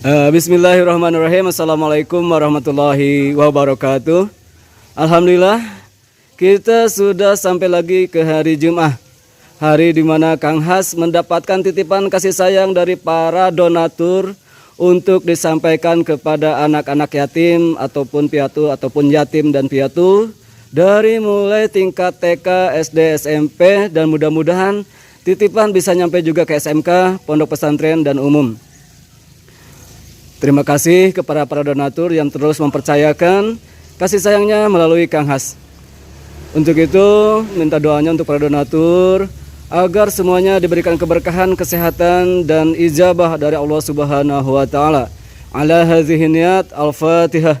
Bismillahirrahmanirrahim. Assalamualaikum warahmatullahi wabarakatuh. Alhamdulillah, kita sudah sampai lagi ke hari Jumat, hari di mana Kang Has mendapatkan titipan kasih sayang dari para donatur untuk disampaikan kepada anak-anak yatim ataupun piatu ataupun yatim dan piatu dari mulai tingkat TK, SD, SMP, dan mudah-mudahan titipan bisa nyampe juga ke SMK, pondok pesantren dan umum. Terima kasih kepada para donatur yang terus mempercayakan kasih sayangnya melalui Kang Has. Untuk itu, minta doanya untuk para donatur agar semuanya diberikan keberkahan, kesehatan, dan ijabah dari Allah Subhanahu wa Ta'ala. Ala hadhihi niyat, Al-Fatihah.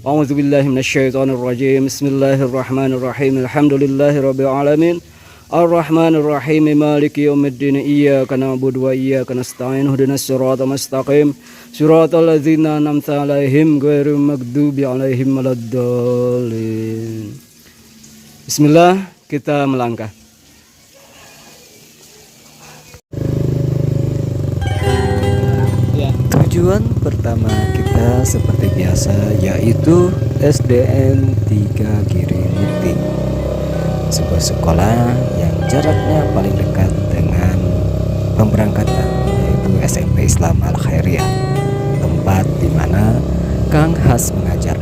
A'udzubillahi minasyaitonirrajim. Bismillahirrahmanirrahim. Alhamdulillahirabbil alamin. Ar-Rahmanir-Rahim, Maliki yaumiddin, Iyyaka na'budu wa iyyaka nasta'in, ihdinas siratal mustaqim, siratal ladzina an'amta 'alaihim ghairil maghdubi 'alaihim waladdallin. Bismillah, kita melangkah. Tujuan pertama kita seperti biasa yaitu SDN 3 Giri Mukti, sebuah sekolah yang jaraknya paling dekat dengan pemberangkatan, yaitu SMP Islam Al Khairiyah, tempat di mana Kang Has mengajar.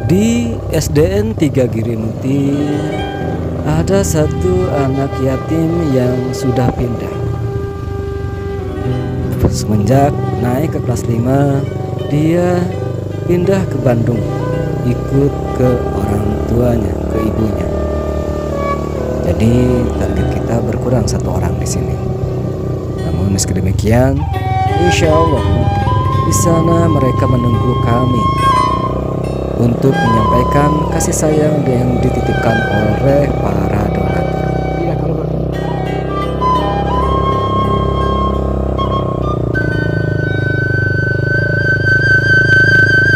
Di SDN 3 Giri Mukti ada satu anak yatim yang sudah pindah. Semenjak naik ke kelas 5, dia pindah ke Bandung, ikut ke orang tuanya, ke ibunya. Jadi target kita berkurang satu orang di sini. Namun meski demikian, insya Allah di sana mereka menunggu kami untuk menyampaikan kasih sayang yang dititipkan oleh para donatur.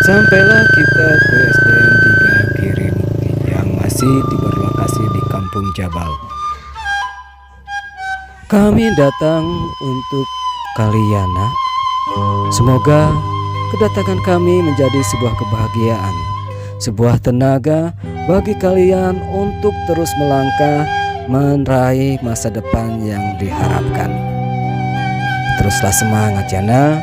Sampailah kita ke SDN 3 Giri Mukti yang masih berlokasi di Kampung Jabal. Kami datang untuk kalian, nak. Semoga kedatangan kami menjadi sebuah kebahagiaan, sebuah tenaga bagi kalian untuk terus melangkah meraih masa depan yang diharapkan. Teruslah semangat ya, nak.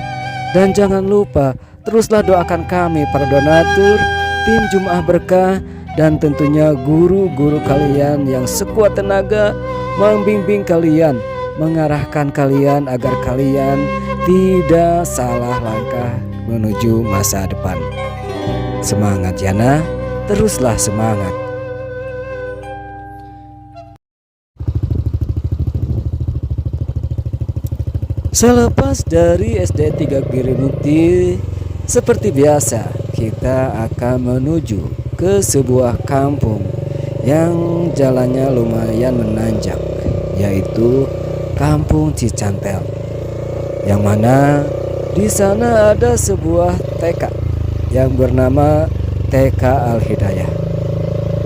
Dan jangan lupa teruslah doakan kami para donatur, tim Jum'ah Berkah, dan tentunya guru-guru kalian yang sekuat tenaga membimbing kalian, mengarahkan kalian agar kalian tidak salah langkah menuju masa depan. Semangat Yana, teruslah semangat. Selepas dari SD 3 Giri Mukti, seperti biasa, kita akan menuju ke sebuah kampung yang jalannya lumayan menanjak, yaitu Kampung Cicantel. Yang mana di sana ada sebuah TK yang bernama TK Al Hidayah.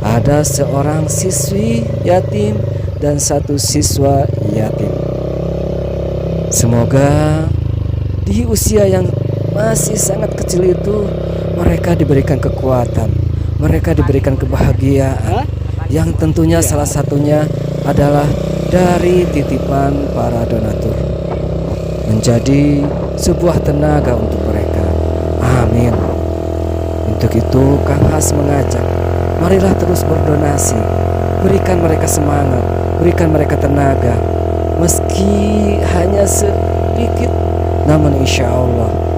Ada seorang siswi yatim dan satu siswa yatim. Semoga di usia yang masih sangat kecil itu mereka diberikan kekuatan, mereka diberikan kebahagiaan, yang tentunya salah satunya adalah dari titipan para donatur, menjadi sebuah tenaga untuk mereka. Amin. Untuk itu Kang Has mengajak, marilah terus berdonasi, berikan mereka semangat, berikan mereka tenaga, meski hanya sedikit, namun insya Allah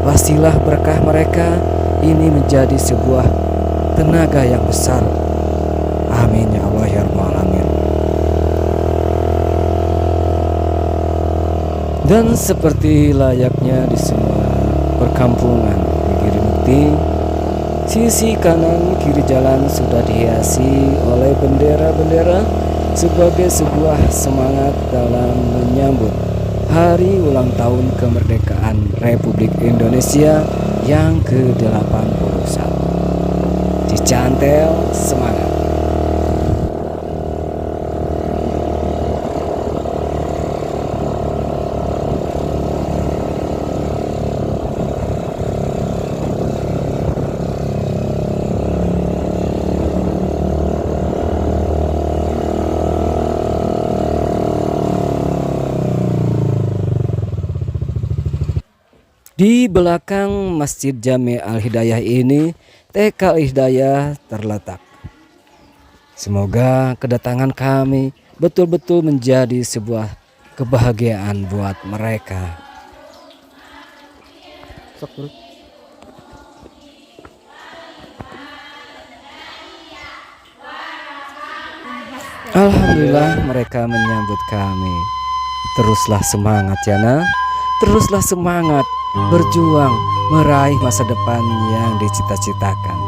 pastilah berkah mereka ini menjadi sebuah tenaga yang besar. Amin ya Allah ya Rabbal alamin. Dan seperti layaknya di semua perkampungan di Giri Mukti, sisi kanan kiri jalan sudah dihiasi oleh bendera-bendera sebagai sebuah semangat dalam menyambut hari ulang tahun kemerdekaan Republik Indonesia yang ke-81. Cicantel semangat. Di belakang Masjid Jami Al-Hidayah ini TK Al-Hidayah terletak. Semoga kedatangan kami betul-betul menjadi sebuah kebahagiaan buat mereka. Alhamdulillah mereka menyambut kami. Teruslah semangat ya nak. Teruslah semangat berjuang meraih masa depan yang dicita-citakan.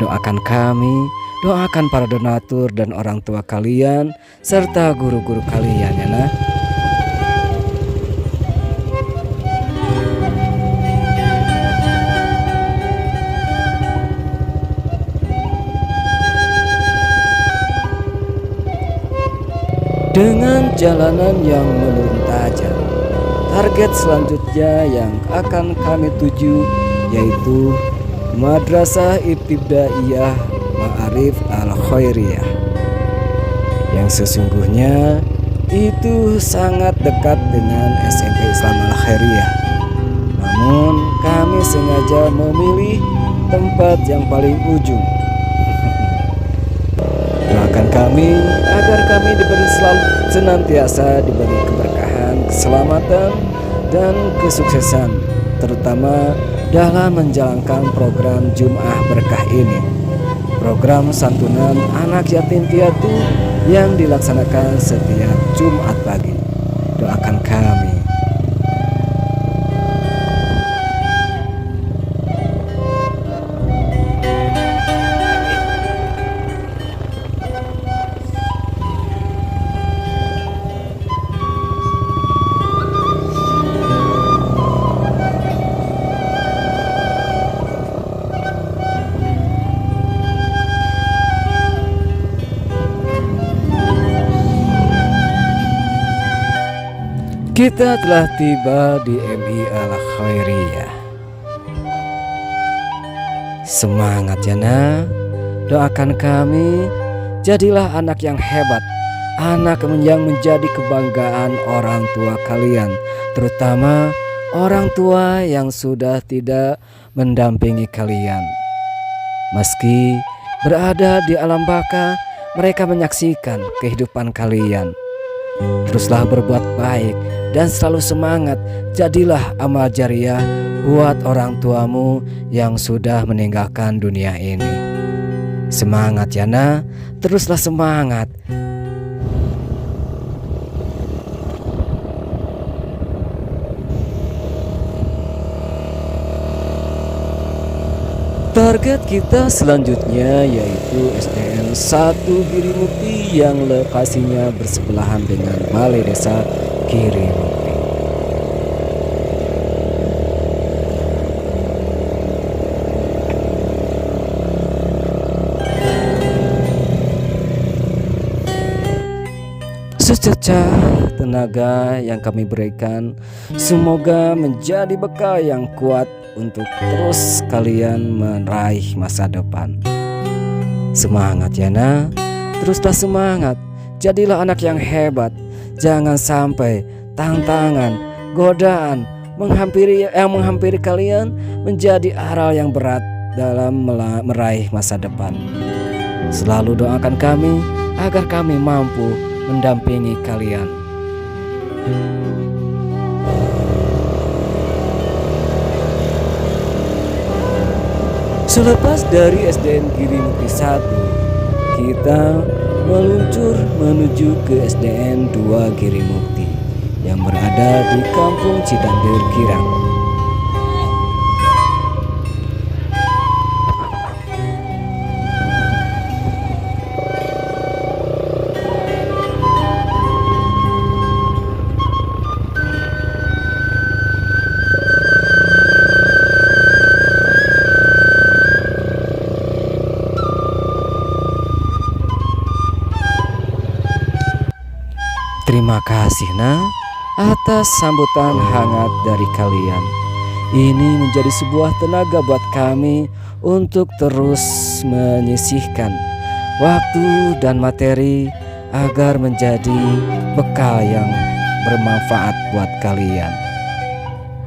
Doakan kami, doakan para donatur dan orang tua kalian serta guru-guru kalian ya nak. Dengan jalanan yang menurun tajam, target selanjutnya yang akan kami tuju yaitu Madrasah Ibtidaiyah Ma'arif Al-Khairiyah, yang sesungguhnya itu sangat dekat dengan SMP Islam Al-Khairiyah. Namun kami sengaja memilih tempat yang paling ujung. Doakan kami agar kami diberi senantiasa diberi keberkahan, keselamatan, dan kesuksesan, terutama dalam menjalankan program Jum'ah Berkah ini, program santunan anak yatim piatu yang dilaksanakan setiap Jumat pagi. Doakan kami. Kita telah tiba di MI Al-Khairiyah. Semangat ya nak. Doakan kami, jadilah anak yang hebat, anak yang menjadi kebanggaan orang tua kalian, terutama orang tua yang sudah tidak mendampingi kalian. Meski berada di alam baka, mereka menyaksikan kehidupan kalian. Teruslah berbuat baik dan selalu semangat. Jadilah amal jariah buat orang tuamu yang sudah meninggalkan dunia ini. Semangat ya nak, teruslah semangat. Target kita selanjutnya yaitu SDN 1 Girimukti yang lokasinya bersebelahan dengan Balai Desa Girimukti. Sececah tenaga yang kami berikan semoga menjadi bekal yang kuat untuk terus kalian meraih masa depan. Semangat ya nak, teruslah semangat. Jadilah anak yang hebat. Jangan sampai tantangan, godaan menghampiri kalian menjadi aral yang berat dalam meraih masa depan. Selalu doakan kami agar kami mampu mendampingi kalian. Selepas dari SDN Girimukti 1, kita meluncur menuju ke SDN 2 Girimukti yang berada di Kampung Citandur Girang. Terima kasih nak atas sambutan hangat dari kalian. Ini menjadi sebuah tenaga buat kami untuk terus menyisihkan waktu dan materi agar menjadi bekal yang bermanfaat buat kalian.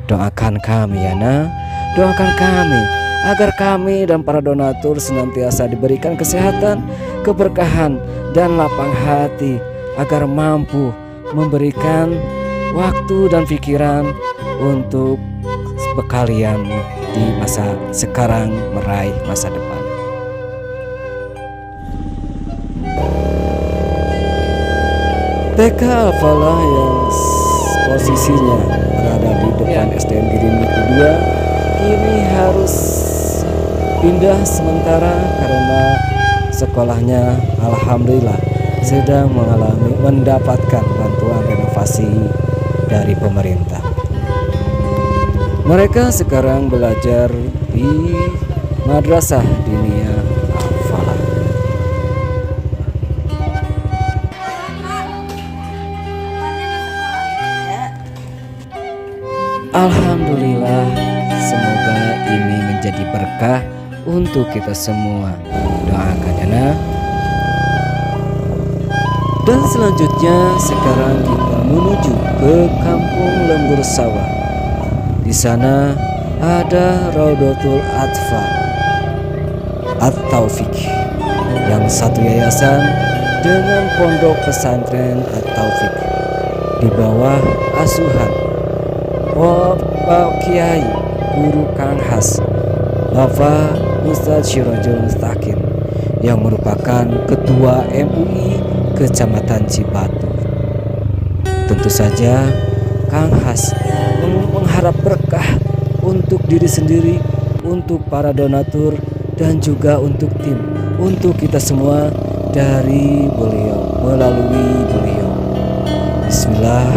Doakan kami ya nak, doakan kami agar kami dan para donatur senantiasa diberikan kesehatan, keberkahan, dan lapang hati, agar mampu memberikan waktu dan pikiran untuk kalian di masa sekarang meraih masa depan. TK Al-Falah yang posisinya berada di depan SDN Giring Mukti 2 kini harus pindah sementara karena sekolahnya alhamdulillah sedang mendapatkan bantuan renovasi dari pemerintah. Mereka sekarang belajar di Madrasah Diniyah Al-Falah. Alhamdulillah, semoga ini menjadi berkah untuk kita semua. Doakan ya nak. Dan selanjutnya sekarang kita menuju ke Kampung Lembur Sawah. Di sana ada Raudatul Atfal At-Taufik, yang satu yayasan dengan pondok pesantren At-Taufik di bawah asuhan Bapak Kiai Guru Kang Has Bapak Ustadz Syirojul Mustaqim, yang merupakan Ketua MUI Kecamatan Cibatu. Tentu saja Kang Has mengharap berkah untuk diri sendiri, untuk para donatur, dan juga untuk tim, untuk kita semua dari beliau, melalui beliau. Bismillah,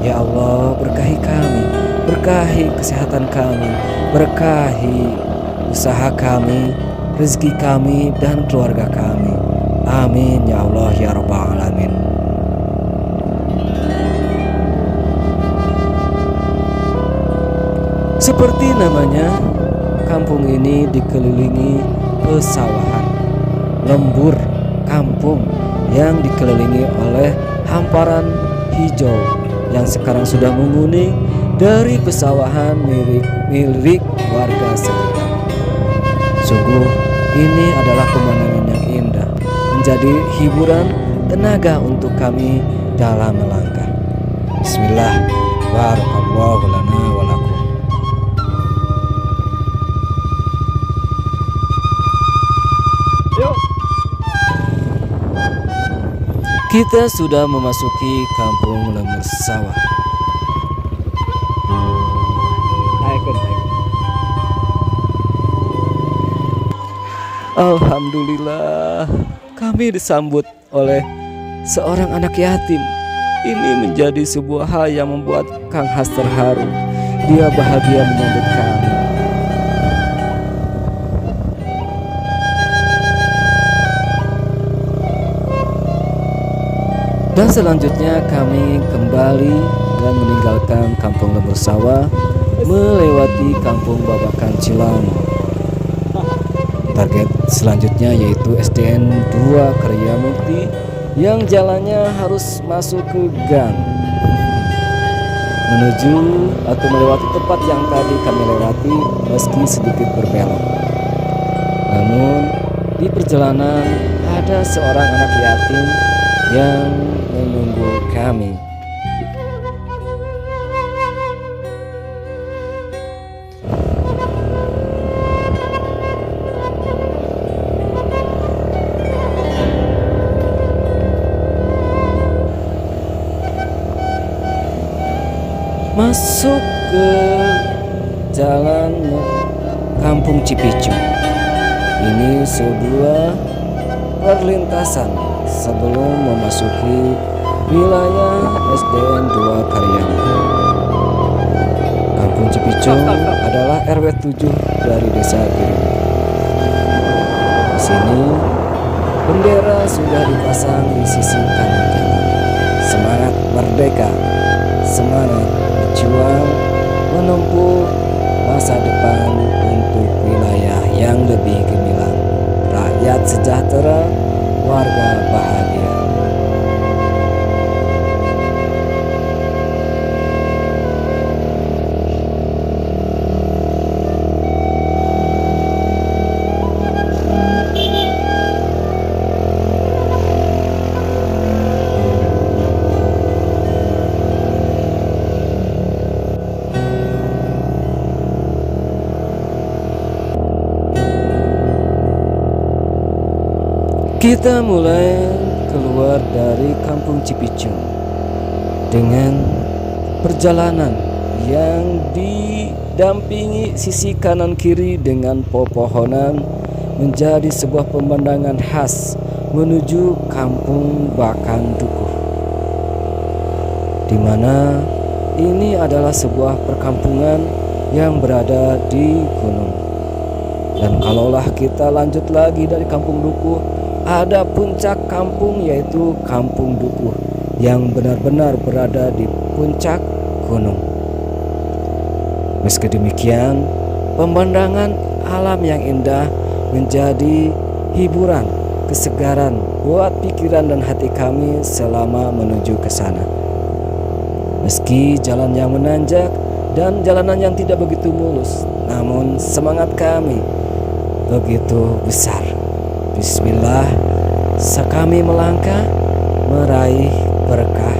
ya Allah, berkahi kami, berkahi kesehatan kami, berkahi usaha kami, rezeki kami, dan keluarga kami. Amin ya Allah ya Rabbal Alamin. Seperti namanya, kampung ini dikelilingi pesawahan, lembur kampung yang dikelilingi oleh hamparan hijau yang sekarang sudah menguning dari pesawahan milik warga sekitar. Sungguh ini adalah pemandangan yang indah, menjadi hiburan tenaga untuk kami dalam melangkah. Bismillah, barakallahu lana wa lakum. Kita sudah memasuki Kampung Lembur Sawah. Alhamdulillah, kami disambut oleh seorang anak yatim. Ini menjadi sebuah hal yang membuat Kang Has terharu. Dia bahagia menyambut kami. Dan selanjutnya kami kembali dan meninggalkan Kampung Lembur Sawah, melewati Kampung Babakan Cilamo. Target selanjutnya yaitu SDN 2 Karya Mukti, yang jalannya harus masuk ke gang, menuju atau melewati tempat yang tadi kami lewati meski sedikit berbelok. Namun di perjalanan ada seorang anak yatim yang menunggu kami. Masuk ke jalan Kampung Cipicu. Ini sebuah perlintasan sebelum memasuki wilayah SDN 2 Karyang. Kampung Cipicu adalah RW 7 dari Desa Giring. Di sini bendera sudah dipasang di sisi kanan jalan. Semangat merdeka, semangat berjuang menempuh masa depan untuk wilayah yang lebih gemilang, rakyat sejahtera, warga bahagia. Kita mulai keluar dari kampung Cipicung dengan perjalanan yang didampingi sisi kanan kiri dengan pepohonan menjadi sebuah pemandangan khas menuju kampung Bakan Dukuh, di mana ini adalah sebuah perkampungan yang berada di gunung. Dan kalaulah kita lanjut lagi dari kampung Dukuh, ada puncak kampung yaitu Kampung Dukuh yang benar-benar berada di puncak gunung. Meski demikian, pemandangan alam yang indah menjadi hiburan, kesegaran buat pikiran dan hati kami selama menuju ke sana. Meski jalan yang menanjak dan jalanan yang tidak begitu mulus, namun semangat kami begitu besar. Bismillah, kami melangkah meraih berkah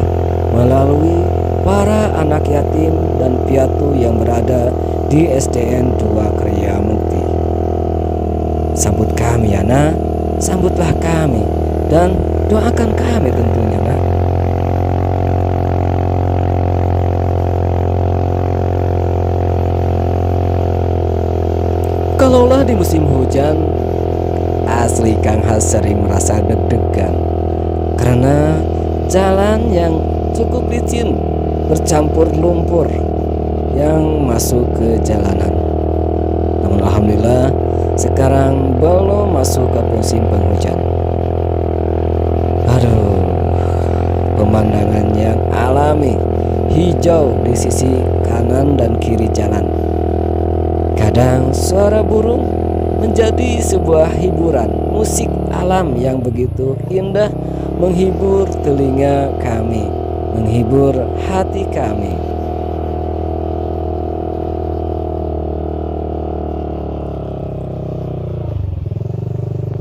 melalui para anak yatim dan piatu yang berada di SDN 2 Kriya Mukti. Sambut kami ya nak, sambutlah kami dan doakan kami tentunya nak. Kalaulah di musim hujan, asli Kang Has sering merasa deg-degan karena jalan yang cukup licin bercampur lumpur yang masuk ke jalanan. Namun alhamdulillah sekarang belum masuk ke musim penghujan. Aduh, pemandangan yang alami, hijau di sisi kanan dan kiri jalan. Kadang suara burung menjadi sebuah hiburan, musik alam yang begitu indah menghibur telinga kami, menghibur hati kami.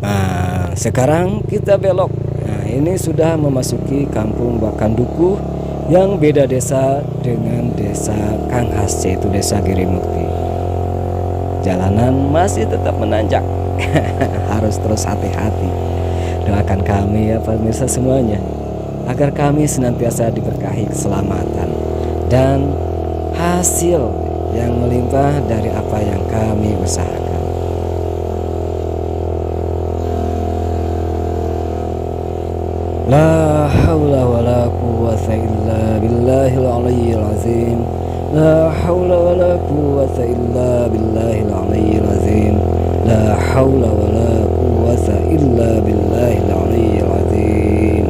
Nah, sekarang kita belok. Nah, ini sudah memasuki kampung Bakan Dukuh yang beda desa dengan desa Kang Has, yaitu desa Girimukti. Jalanan masih tetap menanjak. Harus terus hati-hati. Doakan kami ya pemirsa semuanya, agar kami senantiasa diberkahi keselamatan dan hasil yang melimpah dari apa yang kami usahakan. La haula wala quwwata illa billahil aliyyil azim. La haula wala quwwata illa billahil aliyyil azim. La haula wala quwwata illa billahil aliyyil azim.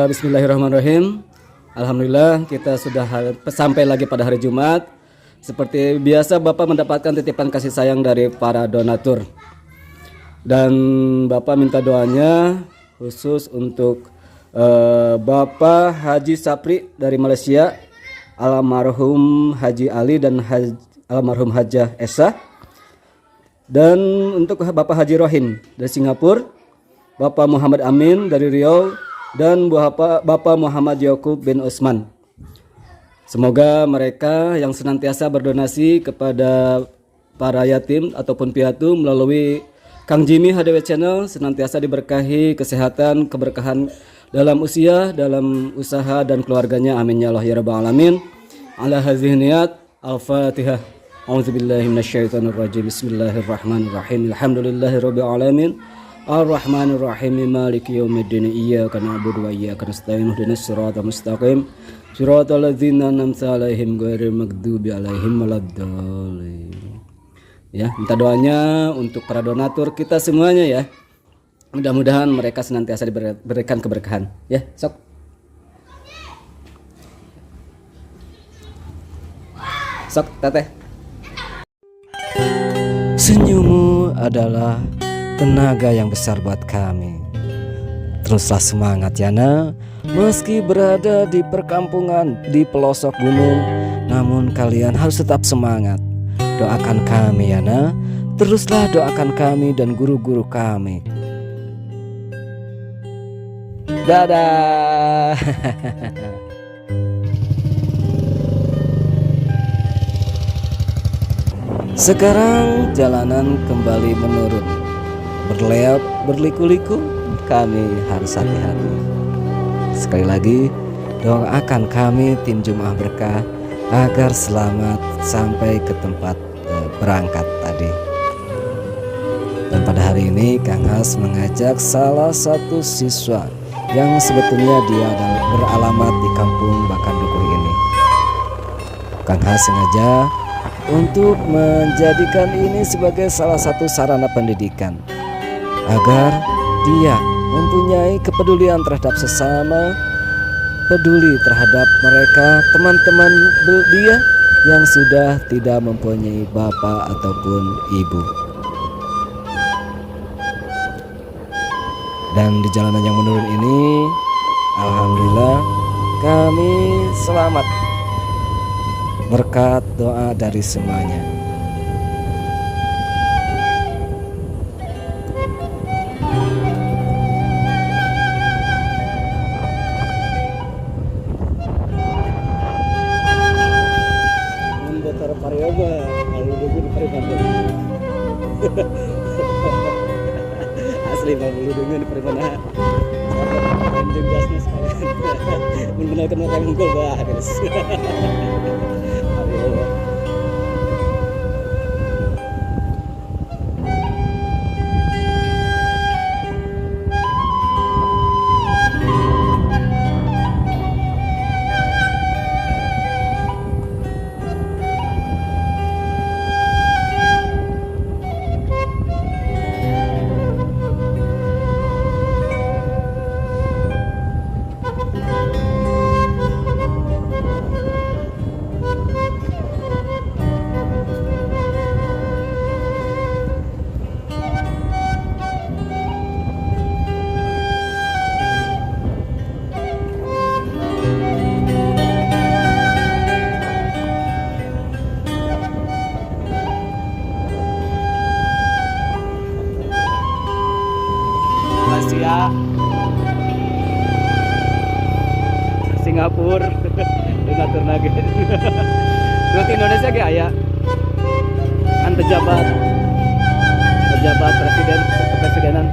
Bismillahirrahmanirrahim. Alhamdulillah kita sudah sampai lagi pada hari Jumat. Seperti biasa Bapak mendapatkan titipan kasih sayang dari para donatur. Dan Bapak minta doanya khusus untuk Bapak Haji Sapri dari Malaysia, almarhum Haji Ali dan almarhum Hajah Esa. Dan untuk Bapak Haji Rohim dari Singapura, Bapak Muhammad Amin dari Riau, dan Bapak Muhammad Yakub bin Usman. Semoga mereka yang senantiasa berdonasi kepada para yatim ataupun piatu melalui Kang Jimmy HDW Channel senantiasa diberkahi kesehatan, keberkahan dalam usia, dalam usaha dan keluarganya. Amin ya Allah ya rabbal alamin. Ala hadhihi niyat. Al-Fatihah. A'udzubillahi minasyaitonirrajim. Bismillahirrahmanirrahim. Alhamdulillahirabbil alamin. Ar-Rahmanir-Rahim, Maliki yaumiddin, Iyyaka na'budu wa iyyaka nasta'in, ihdinas siratal mustaqim, siratal ladzina an'amta 'alaihim ghairil maghdubi 'alaihim waladdallin. Ya, minta doanya untuk para donatur kita semuanya ya. Mudah-mudahan mereka senantiasa diberikan keberkahan. Ya, sok. Sok, teteh. Senyummu adalah tenaga yang besar buat kami. Teruslah semangat ya nak. Meski berada di perkampungan di pelosok gunung, namun kalian harus tetap semangat. Doakan kami ya nak. Teruslah doakan kami dan guru-guru kami. Dadah. Sekarang jalanan kembali menurun. Berleot, berliku-liku, kami harus hati-hati. Sekali lagi, doakan kami tim Jemaah Berkah agar selamat sampai ke tempat berangkat tadi. Dan pada hari ini Kang Has mengajak salah satu siswa yang sebetulnya dia beralamat di kampung Bakandukuh ini. Kang Has sengaja untuk menjadikan ini sebagai salah satu sarana pendidikan agar dia mempunyai kepedulian terhadap sesama, peduli terhadap mereka teman-teman dia yang sudah tidak mempunyai bapak ataupun ibu. Dan di jalanan yang menurun ini, alhamdulillah kami selamat berkat doa dari semuanya. Motor Parioba, kalau dulu di Parioba. Asli Bang, dulu di Parioba. Panjang gasnya sekalian. Mengenalkan orang unggul bah, guys. Malaysia, Singapura, donatur lagi. Berarti Indonesia kayak ya, kan pejabat presiden, kepresidenan.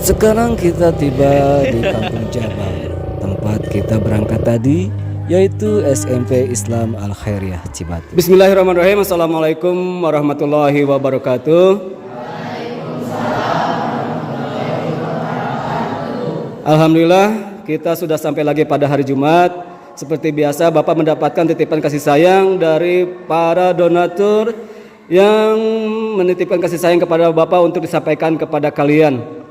Sekarang kita tiba di Kampung Jabal, tempat kita berangkat tadi, yaitu SMP Islam Al Khairiyah Cibatu. Bismillahirrahmanirrahim. Assalamualaikum warahmatullahi wabarakatuh. Alhamdulillah kita sudah sampai lagi pada hari Jumat. Seperti biasa Bapak mendapatkan titipan kasih sayang dari para donatur yang menitipkan kasih sayang kepada Bapak untuk disampaikan kepada kalian.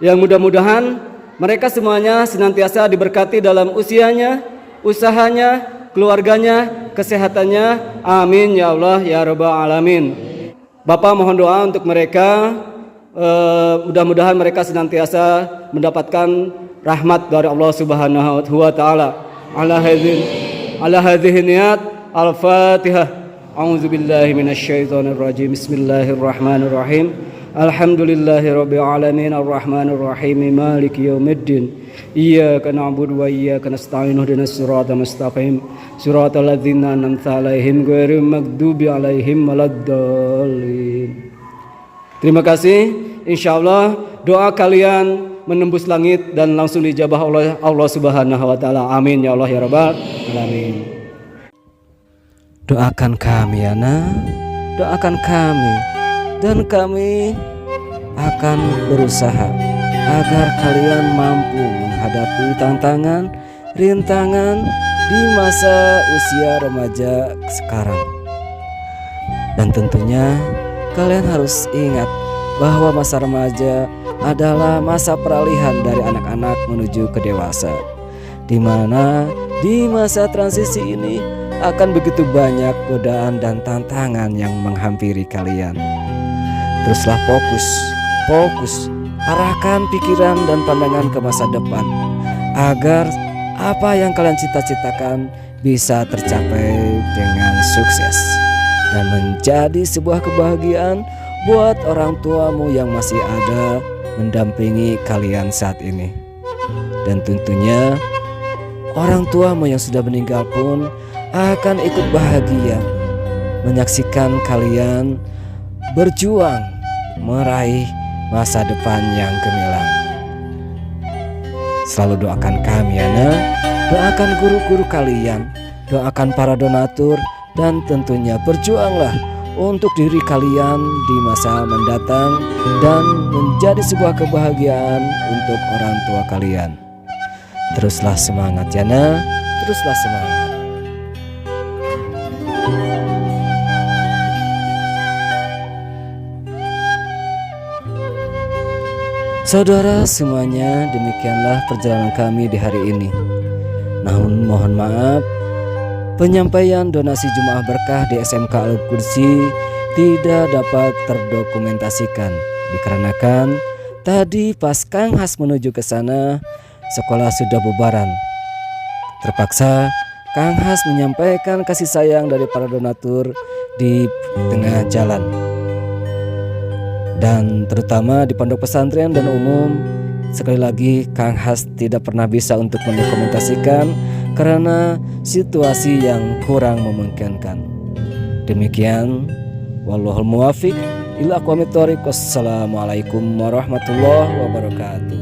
Yang mudah-mudahan mereka semuanya senantiasa diberkati dalam usianya, usahanya, keluarganya, kesehatannya. Amin ya Allah ya Rabbal Alamin. Bapak mohon doa untuk mereka, mudah-mudahan mereka senantiasa mendapatkan rahmat dari Allah Subhanahu wa taala. Ala hadhihi niyat al-Fatihah. A'udzubillahi minasyaitonir rajim. Bismillahirrahmanirrahim. Alhamdulillahi rabbil alamin arrahmanir rahim maliki yaumiddin iyyaka na'budu wa iyyaka nasta'in ihdinas siratal mustaqim siratal ladzina an'amta 'alaihim ghairil maghdubi 'alaihim waladdallin. Terima kasih. Insyaallah doa kalian menembus langit dan langsung dijabah oleh Allah Subhanahu wa taala. Amin ya Allah ya rabbal alamin. Doakan kami ya nak, doakan kami. Dan kami akan berusaha agar kalian mampu menghadapi tantangan, rintangan di masa usia remaja sekarang. Dan tentunya kalian harus ingat bahwa masa remaja adalah masa peralihan dari anak-anak menuju ke dewasa, di mana di masa transisi ini akan begitu banyak godaan dan tantangan yang menghampiri kalian. Teruslah fokus, arahkan pikiran dan pandangan ke masa depan agar apa yang kalian cita-citakan bisa tercapai dengan sukses dan menjadi sebuah kebahagiaan buat orang tuamu yang masih ada mendampingi kalian saat ini. Dan tentunya orang tuamu yang sudah meninggal pun akan ikut bahagia menyaksikan kalian berjuang meraih masa depan yang gemilang. Selalu doakan kami ya nak, doakan guru-guru kalian, doakan para donatur, dan tentunya berjuanglah untuk diri kalian di masa mendatang dan menjadi sebuah kebahagiaan untuk orang tua kalian. Teruslah semangat ya nak, teruslah semangat. Saudara semuanya, demikianlah perjalanan kami di hari ini. Namun mohon maaf, penyampaian donasi Jemaah Berkah di SMK Al-Qudsi tidak dapat terdokumentasikan dikarenakan tadi pas Kang Has menuju ke sana, sekolah sudah bubaran. Terpaksa Kang Has menyampaikan kasih sayang dari para donatur di tengah jalan. Dan terutama di pondok pesantren dan umum, sekali lagi Kang Has tidak pernah bisa untuk mendokumentasikan karena situasi yang kurang memungkinkan. Demikian, wallahul muwafiq ila aqwamit thoriq. Wassalamualaikum warahmatullahi wabarakatuh.